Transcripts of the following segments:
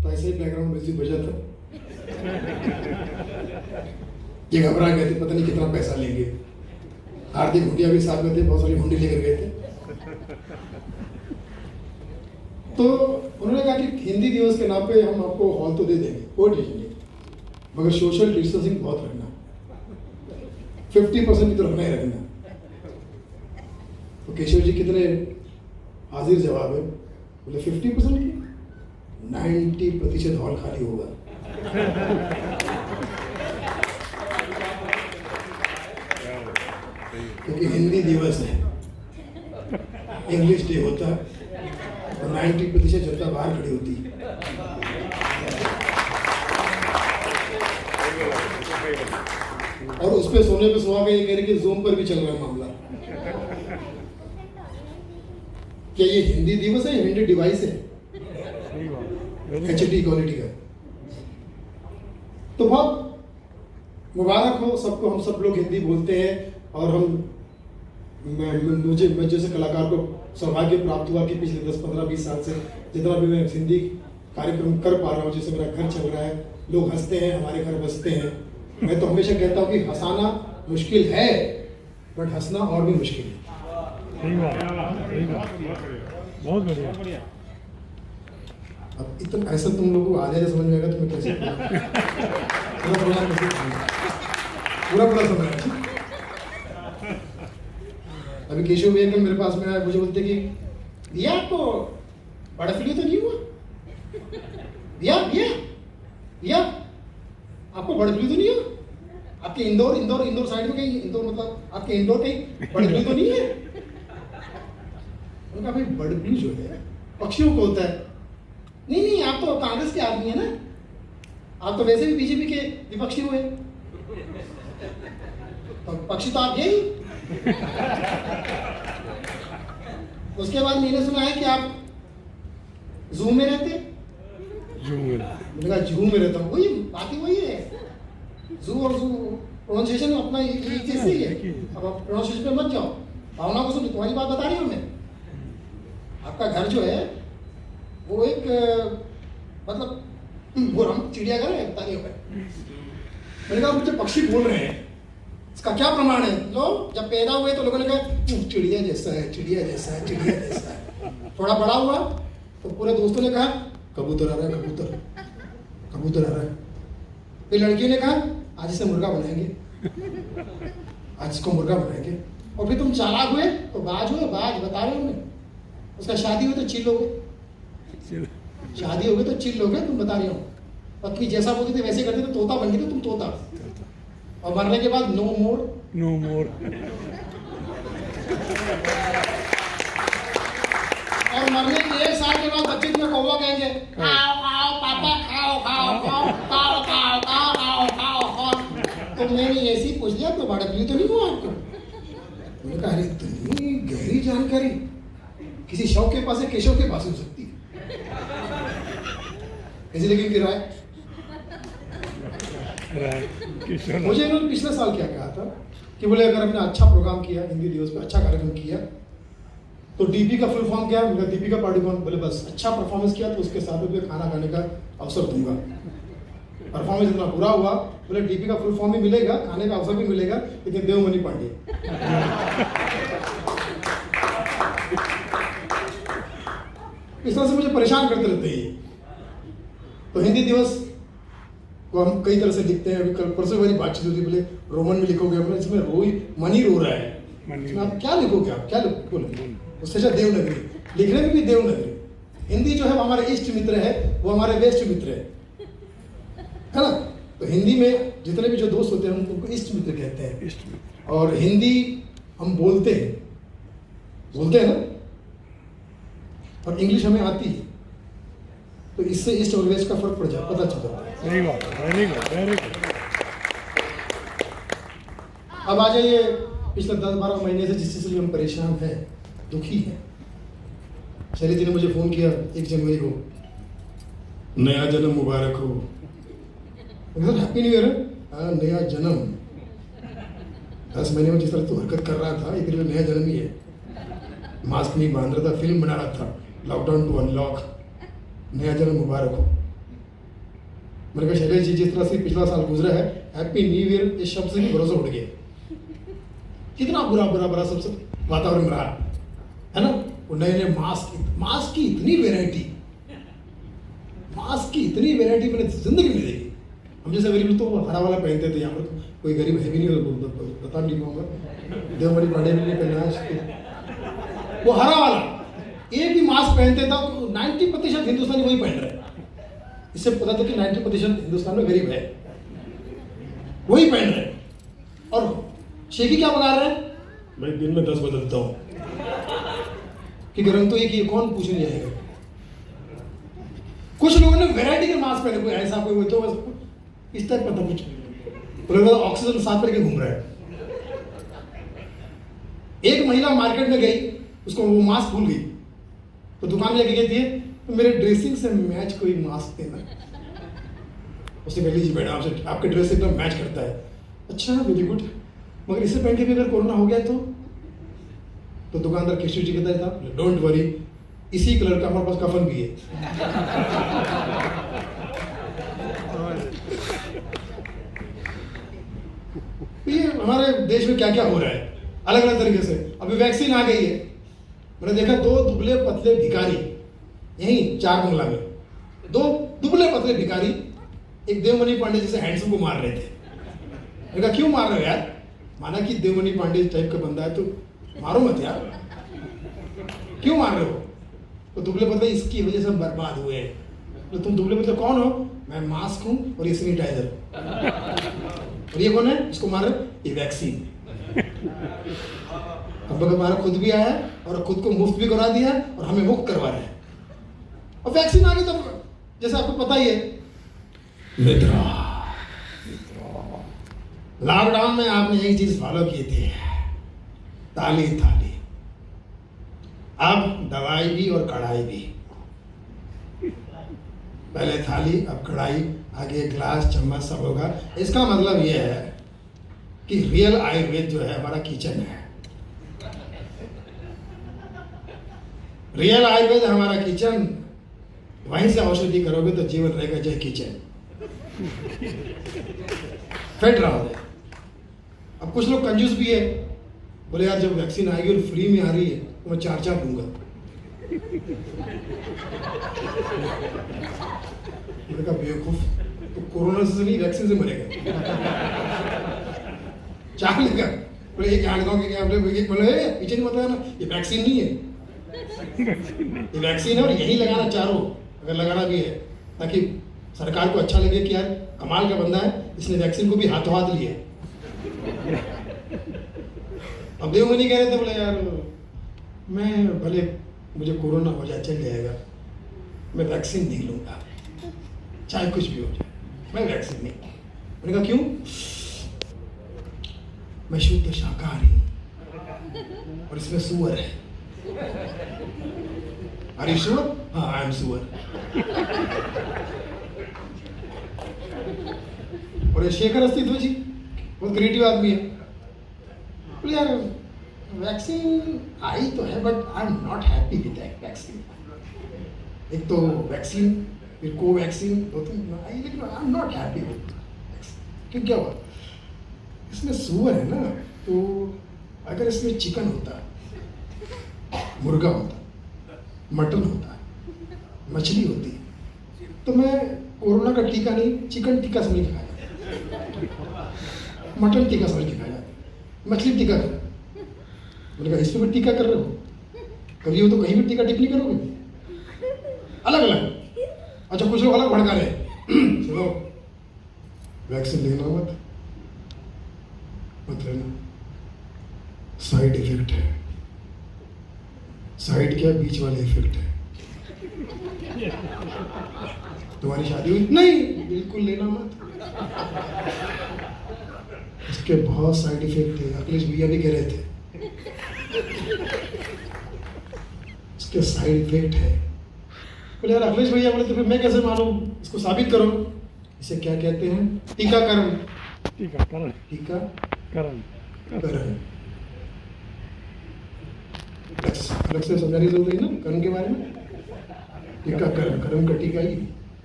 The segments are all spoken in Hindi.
तो ऐसे ही बैकग्राउंड म्यूजिक बजा था। ये घबरा गए थे, पता नहीं कितना पैसा लेंगे। हार्दिक हुंडिया भी साथ में थे, बहुत सारी हुंडी लेकर गए थे। तो उन्होंने कहा कि हिंदी दिवस के नाम पे हम आपको हॉल तो दे देंगे, कोई टेंशन नहीं, मगर सोशल डिस्टेंसिंग बहुत रखना, 50% की तो रखना ही रखना। तो केशव जी कितने हाजिर जवाब है, बोले 50% की 90% हॉल खाली होगा। क्योंकि हिंदी दिवस है, इंग्लिश डे होता है, तो 90% जनता बाहर खड़ी होती है। और उस पे सोने पे सुहागा ये कह रहे कि जूम पर भी चल रहा है मामला। क्या ये हिंदी दिवस है, हिंदी डिवाइस है? HD क्वालिटी का। तो बहुत मुबारक हो सबको, हम सब लोग हिंदी बोलते हैं और मुझे जैसे कलाकार को सौभाग्य प्राप्त हुआ कि पिछले 10, 15, 20 साल से जितना भी मैं हिंदी कार्यक्रम कर पा रहा हूँ, जैसे मेरा घर चल रहा है, लोग हंसते हैं, हमारे घर बसते हैं। मैं तो हमेशा कहता हूँ कि हंसाना मुश्किल है, बट हंसना और भी मुश्किल है। सही बात, बहुत बढ़िया। अब इतना ऐसा तुम लोगों को आ जाए समझ में आएगा तो मैं कैसे पूरा समझ। अभी केशव भैया कल मेरे पास में आया, मुझे बोलते कि भैया आपको बर्ड फ्लू तो नहीं हुआ? भैया भैया भैया आपको बर्ड फ्लू तो नहीं हुआ? आपके इंदौर साइड में कहीं, इंदौर मतलब आपके इंदौर कहीं बर्ड फ्लू तो नहीं है? उनका भाई बर्ड फ्लू जो है पक्षियों को होता है। नहीं आप तो कांग्रेस के आदमी है ना, आप तो वैसे भी बीजेपी के विपक्षी हुए, तो पक्षी तो आप यही। उसके बाद मैंने सुना है कि आप जू में रहते। मैंने कहा जू में रहता हूँ, वही बात ही वही है। जू और जू प्रोनाउंसिएशन अपना एक चीज ही है। अब आप प्रोनाउंसिएशन पे मत जाओ, भावना को सुनो। तुम्हारी बात बता रही हूँ मैं। आपका घर जो है वो एक मतलब वो हम चिड़ियाघर है, बता रही हूँ मैं। मैंने कहा मुझे पक्षी बोल रहे हैं, इसका क्या प्रमाण है? लोग जब पैदा हुए तो लोगों ने कहा चिड़िया जैसा है, चिड़िया जैसा है, चिड़िया जैसा है। थोड़ा बड़ा हुआ तो पूरे दोस्तों ने कहा कबूतर आ रहा है, कबूतर कबूतर आ रहा है। फिर लड़कियों ने कहा आज इसे मुर्गा बनाएंगे, आज इसको मुर्गा बनाएंगे। और फिर तुम चालाक हुए तो बाज हुए, बाज बता रहे हो। उसका शादी हुई तो चिल हो गए, शादी हो गई तो चिल हो गए। तुम बता रही हो पत्नी जैसा बोलती थी वैसे करते थे, तोता बन गई तो तुम तोता। और मरने के बाद नो मोर। और मरने के 1 साल के बाद बच्चे तुम्हें कौवा कहेंगे, खाओ खाओ पापा, खाओ खाओ खाओ खाओ खाओ खाओ खाओ खाओ खाओ। तो मैंने ऐसे ही पूछ लिया तो बड़ा भी तो नहीं हुआ आपको? मैंने कहा अरे इतनी गहरी जानकारी किसी शव के पास है, केशव के पास हो सकती है। ऐसे लेकिन किराए मुझे इन्होंने पिछले साल क्या कहा था कि बोले अगर हमने अच्छा प्रोग्राम किया, हिंदी दिवस पे अच्छा कार्यक्रम किया, तो डीपी का फुल फॉर्म क्या है? मेरा दीपिका पादुकोण। बोले बस अच्छा परफॉर्मेंस किया तो उसके साथ में खाना खाने का अवसर दूंगा। परफॉर्मेंस इतना बुरा हुआ, बोले डीपी का फुल फॉर्म भी मिलेगा, खाने का अवसर भी मिलेगा, लेकिन देवमणि पांडे। इस तरह से मुझे परेशान करते रहते हैं। तो हिंदी दिवस को हम कई तरह से लिखते हैं। अभी कल परसों वाली बातचीत होती, बोले रोमन में लिखोगे? बोले इसमें मन ही रो रहा है, इसमें आप क्या लिखोगे? आप क्या बोले? उससे अच्छा देवनागरी, लिखने में भी देवनागरी। हिंदी जो है वो हमारे इष्ट मित्र है, वो हमारे वेस्ट मित्र है ना। तो हिंदी में जितने भी जो दोस्त होते हैं हम उनको इष्ट मित्र कहते हैं। और हिंदी हम बोलते हैं ना, और इंग्लिश हमें आती है, तो इससे ईस्ट और वेस्ट का फर्क पता चल जाता है। Very good. अब आ जाइए पिछले 10-12 महीने से जिस चीज से हम परेशान हैं, दुखी हैं। शैली जी ने मुझे फोन किया 1 जनवरी को, नया जन्म मुबारक हो। Happy new year. नया जन्म 10 महीने में जिस तरह तू हरकत कर रहा था, इधर नया जन्म ही है। मास्क नहीं बांध रहा था, फिल्म बना रहा था, लॉकडाउन टू अनलॉक। नया जन्म मुबारक हो। मैंने कहा शैलेश जी, जिस तरह से पिछला साल गुजरा है, हैप्पी न्यू ईयर इस शब्द से भी भरोसा उठ गया। कितना बुरा बुरा बुरा सब वातावरण रहा है ना। वो नए नए मास्क की इतनी वेराइटी, मास्क की इतनी वेराइटी मैंने जिंदगी में देखी। हम जैसे गरीब तो हरा वाला पहनते थे, यहाँ पर कोई गरीब है भी नहीं, बता नहीं पाऊंगा, देवमणि पांडे ने पहना है वो हरा वाला। एक भी मास्क पहनते था तो 90% हिंदुस्तानी वही पहन रहे हैं। इससे पता था कि 90% हिंदुस्तान में गरीब है, वही पहन रहे हैं। और शेखी क्या बना रहे हैं, मैं दिन में 10 बदलता हूँ कि गरम तो एक ही, कौन पूछने जाएगा। कुछ लोगों ने वैरायटी के मास्क पहने, कोई ऐसा कोई तो बस इस टाइप का कुछ ऑक्सीजन साथ लेके घूम रहा है। एक महिला मार्केट में गई, उसको वो मास्क भूल गई, तो दुकान में लेके गई थी, तो मेरे ड्रेसिंग से मैच कोई मास्क देना। उसने कह लीजिए मैडम, आपसे आपके ड्रेस से एकदम मैच करता है। अच्छा, वेरी गुड, मगर इसे पहन के भी अगर कोरोना हो गया तो दुकानदार कृष्ण जी कहता था, डोंट वरी, इसी कलर का हमारे पास कफन भी है। ये हमारे देश में क्या क्या हो रहा है अलग अलग तरीके से। अभी वैक्सीन आ गई है, मैंने देखा 2 दुबले पतले भिखारी यहीं 4 बंगला में, 2 दुबले पतले भिखारी एक देवमणि पांडे जैसे हैंडसम को मार रहे थे। मैंने कहा क्यों मार रहे हो यार, माना कि देवमणि पांडे टाइप का बंदा है तो मारो मत यार, क्यों मार रहे हो। तो दुबले पतले इसकी वजह से हम बर्बाद हुए हैं। तो तुम दुबले पतले कौन हो, मैं मास्क हूं और ये सैनिटाइजर, और ये कौन है इसको मार रहे, ये वैक्सीन। अब हमारा खुद भी आया और खुद को मुफ्त भी करा दिया और हमें मुक्त करवा रहे हैं। और वैक्सीन आ गई तो जैसे आपको पता ही है, लॉकडाउन में आपने यही चीज फॉलो की थी, ताली थाली। अब दवाई भी और कढ़ाई भी, पहले थाली अब कढ़ाई, आगे ग्लास चम्मच सब होगा। इसका मतलब यह है कि रियल आयुर्वेद जो है हमारा किचन है, रियल आयुर्वेद हमारा किचन, वहीं से औषधि करोगे तो जीवन रहेगा जय किचन, फिट रहोगे। अब कुछ लोग कंजूस भी है, बोले यार जब वैक्सीन आएगी और फ्री में आ रही है तो मैं 4 लूंगा। मैंने कहा बेवकूफ, तो कोरोना से नहीं वैक्सीन से मरेगा। 4 लेगा, बोले ये क्या लगाओगे क्या, बोले पीछे नहीं बताया ना, ये वैक्सीन नहीं है, ये वैक्सीन है और यही लगाना चारों, अगर लगाना भी है, ताकि सरकार को अच्छा लगे कि यार कमाल का बंदा है, इसने वैक्सीन को भी हाथों हाथ लिया। अब देवमणि कह रहे थे, बोले यार मैं भले मुझे कोरोना हो जाए चल जाएगा, मैं वैक्सीन नहीं लूंगा, चाहे कुछ भी हो जाए, मैं वैक्सीन नहीं। मैंने कहा क्यों, मैं शुद्ध शाकाहारी हूं और इसमें सुअर है। Are you sure? हाँ, I am सुअर। और ये शेखर अस्तित्व जी बहुत क्रिएटिव आदमी है, बोले यार वैक्सीन आई तो है but I am not happy with that vaccine. एक तो वैक्सीन, फिर कोवैक्सीन, 2-3 आई, लेकिन I am not happy with vaccine. क्या हुआ, इसमें सुअर है ना, तो अगर इसमें चिकन होता, मुर्गा होता, मटन होता, मछली होती, तो मैं कोरोना का टीका नहीं चिकन टीका समझ के खाया, मटन टीका समझ के खाया, मछली टीका कर। मैंने कहा इसमें भी टीका कर रहे हो, कभी हो तो कहीं भी टीका टिप्पणी करोगे, अलग अलग। अच्छा कुछ लोग अलग भड़का रहे, सुनो वैक्सीन लेना मत लेना, साइड इफेक्ट है। साइड क्या, बीच वाले इफेक्ट है। तुम्हारी शादी हुई नहीं, बिल्कुल लेना मत, इसके बहुत साइड इफेक्ट थे। अखिलेश भैया भी कह रहे थे इसके साइड इफेक्ट है। बोले यार अखिलेश भैया, बोले तो फिर मैं कैसे मानूं, इसको साबित करो। इसे क्या कहते हैं, टीकाकरण। टीकाकरण, टीकाकरण, अलग से समझाने की जरूरत है ना करण के बारे में। टीकाकरण, करण का टीका ही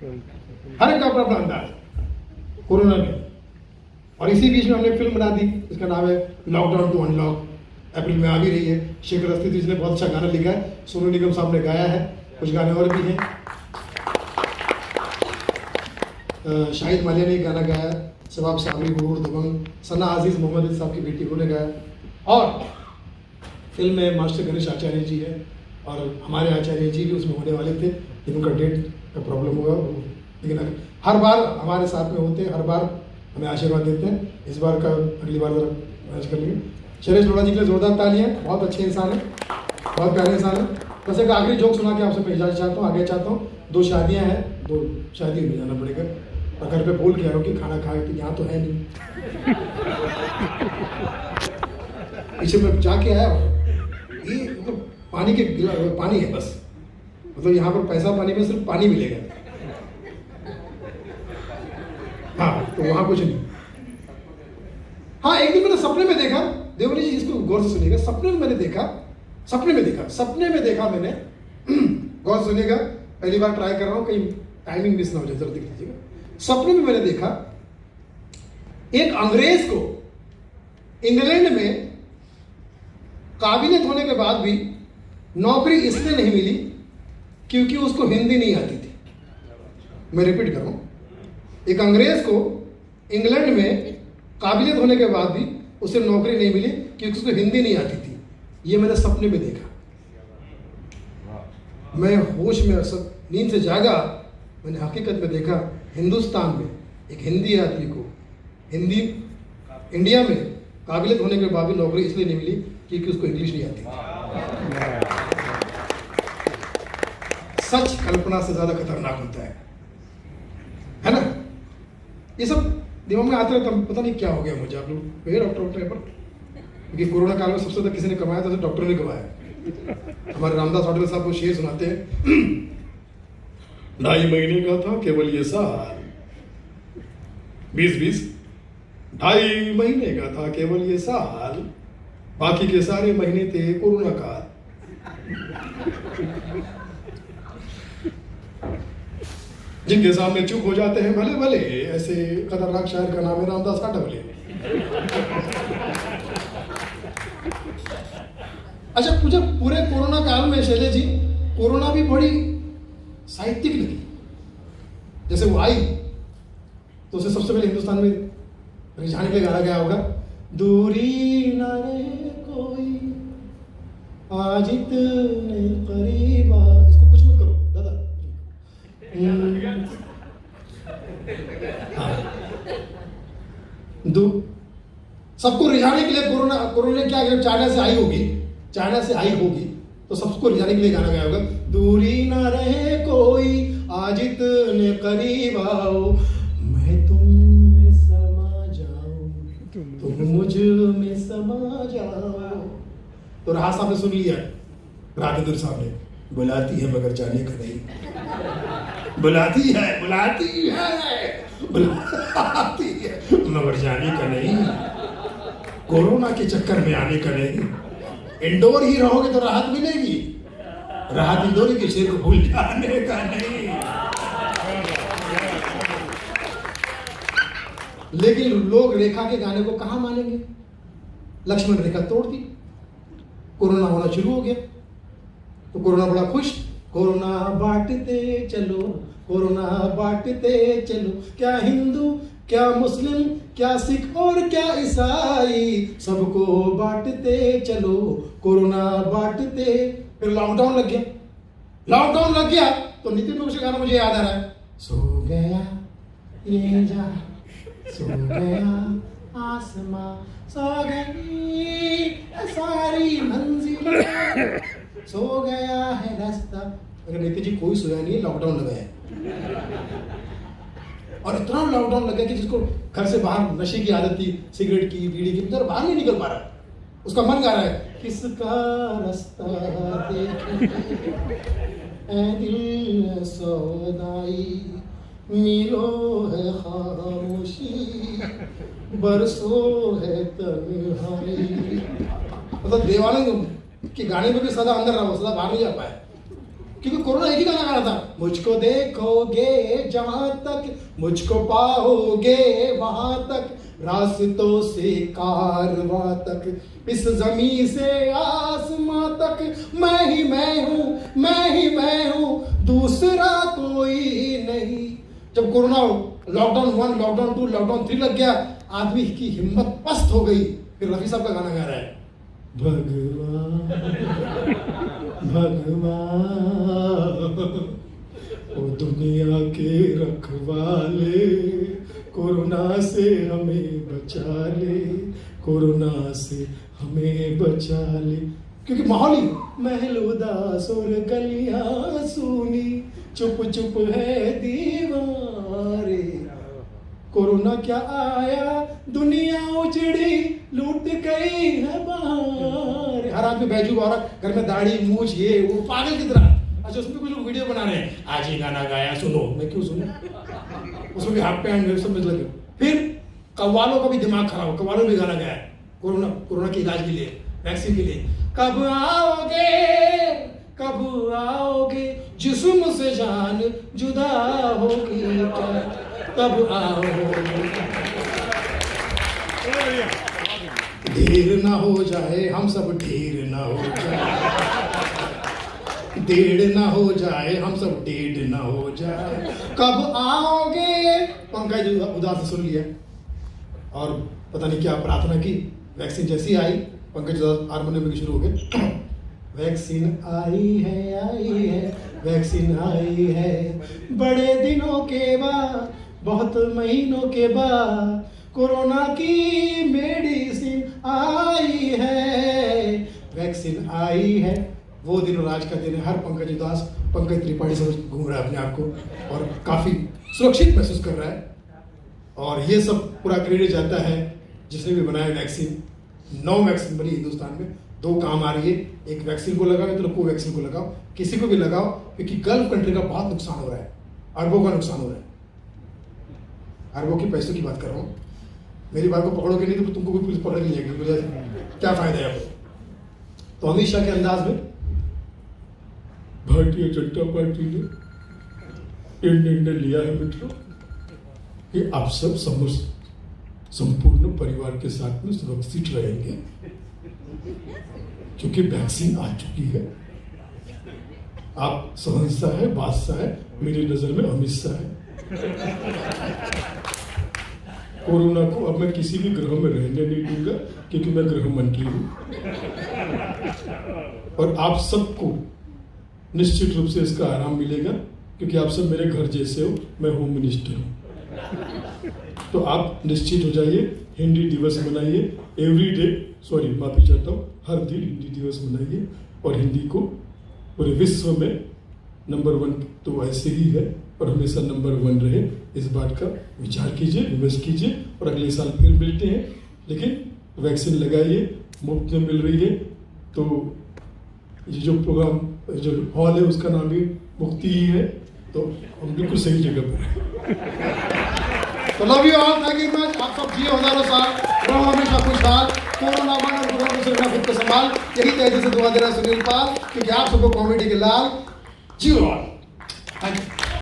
हर एक का अपना अपना अंदाज कोरोना में। और इसी बीच में हमने फिल्म बना दी, इसका नाम है लॉकडाउन टू अनलॉक, अप्रैल में आ भी रही है। शेखर अस्तित्व जिसने बहुत अच्छा गाना लिखा है, सोनू निगम साहब ने गाया है, कुछ गाने और भी हैं। शाहिद मालिया ने गाना गाया, शबाब सामरी, गुरूर दबंग, सना आजीज मोहम्मद साहब की बेटी उन्होंने गाया। और फिल्म में मास्टर गणेश आचार्य जी है और हमारे आचार्य जी भी उसमें होने वाले थे, लेकिन उनका डेट का प्रॉब्लम हुआ। लेकिन हर बार हमारे साथ में होते हैं, हर बार हमें आशीर्वाद देते हैं। इस बार का अगली बार जरा मैच कर लेंगे। शैलेश लोढ़ा जी के लिए जोरदार तालियां, बहुत अच्छे इंसान है, बहुत प्यारे इंसान है। बस एक आखिरी जोक सुना के आपसे मैं इजाजत चाहता हूँ, आगे चाहता हूँ। 2 शादियाँ हैं, 2 शादी में जाना पड़ेगा और घर पे बोल के आया कि खाना खाए, तो यहाँ तो है नहीं। पीछे मैं जाके आया, ये मतलब पानी है बस, मतलब यहाँ पर पैसा पानी में सिर्फ पानी मिलेगा। हाँ, तो वहाँ कुछ नहीं। हाँ, एक दिन मैंने सपने में देखा, देवनी जी इसको गौर से सुनिएगा, सपने में देखा मैंने, गौर से सुनिएगा, पहली बार ट्राई कर रहा हूँ, कहीं टाइमिंग मिस ना हो जाए, जरा देख लीजिएगा। सपने में मैंने देखा एक अंग्रेज को इंग्लैंड में काबिलियत होने के बाद भी नौकरी इसलिए नहीं मिली क्योंकि उसको हिंदी नहीं आती थी। मैं रिपीट कर रहा हूं, एक अंग्रेज को इंग्लैंड में काबिलियत होने के बाद भी उसे नौकरी नहीं मिली क्योंकि उसको हिंदी नहीं आती थी। ये मैंने सपने में देखा। मैं होश में सब नींद से जागा, मैंने हकीकत में देखा हिंदुस्तान में एक हिंदी आदमी को इंडिया में काबिलियत होने के बाद भी नौकरी इसलिए नहीं मिली क्योंकि उसको इंग्लिश नहीं आती थी। सच कल्पना से ज्यादा खतरनाक होता है ना? ये सब दिमाग में आते रहता, पता नहीं क्या हो गया मुझे। आप लोग गए डॉक्टर पर, क्योंकि कोरोना काल में सबसे ज्यादा किसी ने कमाया था, डॉक्टर ने कमाया। हमारे रामदास होटल साहब वो शेर सुनाते हैं, 2.5 महीने का था केवल ये साल, 2020, 2.5 महीने का था केवल ये साल, बाकी के सारे महीने थे कोरोना काल। जिनके सामने चुप हो जाते हैं भले भले, ऐसे खतरनाक शायर का नाम है रामदास काटवले। अच्छा, मुझे पूरे कोरोना काल में शैलेश जी, कोरोना भी बड़ी साहित्यिक लगी। जैसे वो आई तो उसे सबसे पहले हिंदुस्तान में रिझाने के लिए गाना गया होगा, दूरी न रहे कोई आज इतने करीब। इसको कुछ मत करो दादा। सबको रिझाने के लिए कोरोना क्या चाइना से आई होगी तो सबको रिझाने के लिए गाना गाया होगा, दूरी ना रहे कोई आज इतने करीब आओ, मैं तुम में समा जाऊं तुम मुझ में समा जाओ। तो राहत साहब ने सुन लिया, राघवेंद्र साहब ने, बुलाती है मगर जाने का नहीं, बुलाती है मगर जाने का नहीं, कोरोना के चक्कर में आने का नहीं। इंडोर ही रहोगे तो राहत मिलेगी, राहत इंडोर के शेर को भूल जाने का नहीं। लेकिन लोग रेखा के गाने को कहां मानेंगे? लक्ष्मण रेखा तोड़ दी, कोरोना होना शुरू हो गया तो कोरोना बड़ा खुश, कोरोना बांटते चलो, कोरोना बांटते चलो, क्या हिंदू क्या मुस्लिम क्या सिख और क्या ईसाई, सबको बांटते चलो, कोरोना बांटते। फिर लॉकडाउन लग गया तो नितिन मुखर्जी गाना मुझे याद आ रहा है, सो गया ये जा, सो गया आसमां, सो गई सारी मंजिल, सो गया है रास्ता। अगर नितिन जी कोई सोया नहीं, लॉकडाउन लगा है। और इतना लॉकडाउन लग गया कि जिसको घर से बाहर नशे की आदत थी, सिगरेट की बीड़ी की, उधर बाहर नहीं निकल पा रहा, उसका मन गा रहा है, किसका रास्ता देखे ऐ दिल सौदाई, मीलों है खामोशी बरसों है तन्हाई। मतलब देवानंद के गाने में भी सदा अंदर रहा, सदा बाहर नहीं जा पाया। क्योंकि कोरोना एक ही गाना गा रहा था, मुझको देखोगे जहां तक, मुझको पाओगे वहां तक, रास्तों से कारवां तक, इस जमीन से आसमां तक, मैं ही मैं हूं, मैं ही मैं हूं, दूसरा कोई नहीं। जब कोरोना लॉकडाउन 1, लॉकडाउन 2, लॉकडाउन 3 लग गया, आदमी की हिम्मत पस्त हो गई। फिर रफी साहब का गाना गा रहा है, भगवान भगवान ओ दुनिया के रखवाले, कोरोना से हमें बचा ले, कोरोना से हमें बचा ले। क्योंकि माहौल ही महल उदास और गलियां सूनी, चुप चुप है दीवारे, कोरोना क्या आया दुनिया उजड़ी, लूट गई है बाहर। हर आदमी बैजू वाला घर में दाढ़ी मूछ ये वो पागल की तरह। अच्छा उसमें कुछ लोग वीडियो बना रहे हैं, आज ये गाना गाया सुनो, मैं क्यों सुनूं? उसमें भी हाथ पैंट सब में लगे। फिर कव्वालों का भी दिमाग खराब, कव्वालों भी गाना गाया कोरोना के इलाज के लिए, वैक्सीन के लिए। कब आओगे, कब आओगे, जिस्म से जान जुदा होगी क्या, कब आओगे, देर ना हो जाए, हम सब ढेर ना हो जाए, देर ना हो जाए, हम सब डेढ़ ना हो जाए, कब आओगे। पंकज उदास सुन लिया और पता नहीं क्या प्रार्थना की। वैक्सीन जैसी आई, पंकज हारमोनियम में शुरू हो गए, वैक्सीन आई है, वैक्सीन आई है, बड़े दिनों के बाद, बहुत महीनों के बाद, कोरोना की मेडिसिन आई है, वैक्सीन आई है। वो दिन और आज का दिन है। हर पंकज उदास पंकज त्रिपाठी से घूम रहा है अपने आप को और काफी सुरक्षित महसूस कर रहा है। और ये सब पूरा क्रेडिट जाता है जिसने भी बनाया वैक्सीन। 9 वैक्सीन बनी हिंदुस्तान में, 2 काम आ रही है, एक वैक्सीन को लगाओ तो कोवैक्सीन को लगाओ, किसी को भी लगाओ, क्योंकि गल्फ कंट्री का बहुत नुकसान हो रहा है, अरबों का नुकसान हो रहा है, अरबों के पैसों की बात कर रहा हूँ। मेरी बात को पकड़ोगे नहीं तो तुमको कोई पुलिस पकड़ नहीं जाएगी, मुझे क्या फायदा है आपको। तो अमित शाह के अंदाज में भारतीय जनता पार्टी ने ये निर्णय लिया है मित्रों कि आप सब संपूर्ण परिवार के साथ में सुरक्षित रहेंगे, क्योंकि वैक्सीन आ चुकी है। आप सहनशाह है, बादशाह है, मेरी नजर में अमित शाह है। कोरोना को अब मैं किसी भी ग्रह में रहने नहीं दूंगा, क्योंकि मैं गृह मंत्री हूं। और आप सबको निश्चित रूप से इसका आराम मिलेगा, क्योंकि आप सब मेरे घर जैसे हो, मैं होम मिनिस्टर हूं। तो आप निश्चित हो जाइए, हिंदी दिवस मनाइए, एवरी डे, सॉरी माफी चाहता हूँ, हर दिन हिंदी दिवस मनाइए और हिंदी को पूरे विश्व में नंबर 1 तो ऐसे ही है और हमेशा नंबर 1 रहे, इस बात का विचार कीजिए, विमर्श कीजिए और अगले साल फिर मिलते हैं। लेकिन वैक्सीन लगाइए, मुफ्त में मिल रही है। तो ये जो प्रोग्राम जो हॉल है उसका नाम भी मुक्ति ही है, तो हम बिल्कुल सही जगह पर हैं। तो love you all, thank you much. आप सब जियो हजारों साल, रहो हमेशा खुशहाल, कोरोना वन और कोरोना से खुद को संभाल, यही तेजी से दुआ दे रहा है सुनील पाल, क्योंकि आप सबको कॉमेडी के लाल जियो ऑल। Thank you.